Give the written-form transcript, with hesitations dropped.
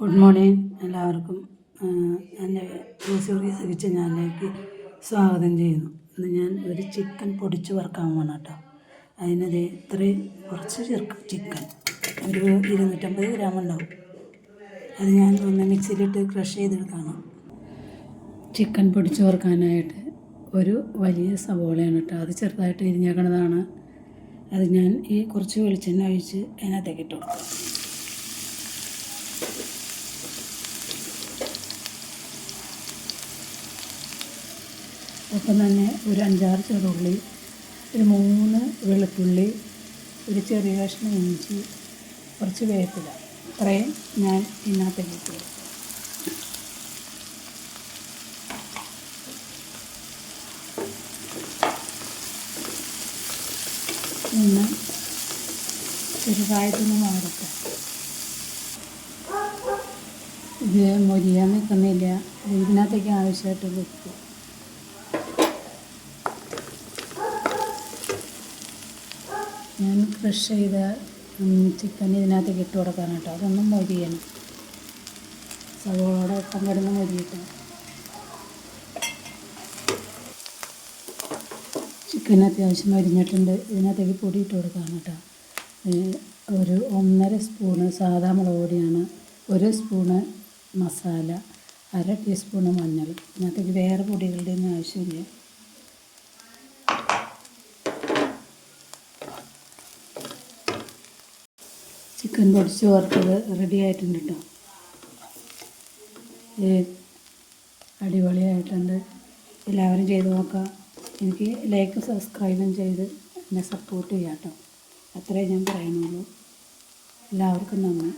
Good morning എല്ലാവർക്കും. എൻ്റെ റൂസീസ് kitchen ചാനലിലേക്ക് സ്വാഗതം ചെയ്യുന്നു. ഇന്ന് ഞാൻ ഒരു ചിക്കൻ പൊടിച്ച് വറുക്കാൻ പോകണം കേട്ടോ. അതിനത് ഇത്രയും കുറച്ച് ചിക്കൻ ഒരു 250 ഗ്രാം ഉണ്ടാവും. അത് ഞാൻ ഒന്ന് മിക്സിയിലിട്ട് ക്രഷ് ചെയ്തെടുക്കണം. ചിക്കൻ പൊടിച്ച് വറുക്കാനായിട്ട് ഒരു വലിയ സവോളയാണ് കേട്ടോ. അത് ചെറുതായിട്ട് ഇരിഞ്ഞേക്കണതാണ്. അത് ഞാൻ ഈ കുറച്ച് വെളിച്ചെണ്ണ ഒഴിച്ച് അതിനകത്തേക്ക് ഇട്ട് കൊടുക്കാം. ഒപ്പം തന്നെ ഒരു 5-6 ചെറുള്ളി, ഒരു 3 വെളുത്തുള്ളി, ഒരു ചെറിയ കഷ്ണം ഇഞ്ചി, കുറച്ച് വേപ്പില, ഇത്രയും ഞാൻ ഇതിനകത്തേക്ക് ഇട്ടു. പിന്നെ ചെറുതായിട്ടൊന്ന് മാറട്ടെ. ഇത് മൊരിയാൻ നിൽക്കുന്നില്ല. ഇതിനകത്തേക്ക് ആവശ്യമായിട്ട് വെക്കും. ഞാൻ ക്രഷ് ചെയ്ത ചിക്കൻ ഇതിനകത്തേക്ക് ഇട്ട് കൊടുക്കാൻ കേട്ടോ. അതൊന്നും മൊരിയണം. സവോളയുടെ ഒപ്പം കിടന്ന് മൊരിയിട്ട് ചിക്കൻ അത്യാവശ്യം മരിഞ്ഞിട്ടുണ്ട്. ഇതിനകത്തേക്ക് പൊടി ഇട്ട് കൊടുക്കാൻ കേട്ടോ. ഒരു 1.5 സ്പൂണ് സാധാ മുളക് പൊടിയാണ്, 1 സ്പൂണ് മസാല, 1/2 ടീസ്പൂണ് മഞ്ഞൾ. ഇതിനകത്തേക്ക് വേറെ പൊടികളുടെ ഒന്നും ആവശ്യമില്ല. ചിക്കൻ പൊടിച്ച് വറുത്തത് റെഡി ആയിട്ടുണ്ട് കേട്ടോ. അടിപൊളിയായിട്ടുണ്ട്. എല്ലാവരും ചെയ്ത് നോക്കാം. എനിക്ക് ലൈക്ക് സബ്സ്ക്രൈബും ചെയ്ത് എന്നെ സപ്പോർട്ട് ചെയ്യാം കേട്ടോ. അത്രേ ഞാൻ പറയുന്നുള്ളൂ. എല്ലാവർക്കും നന്ദി.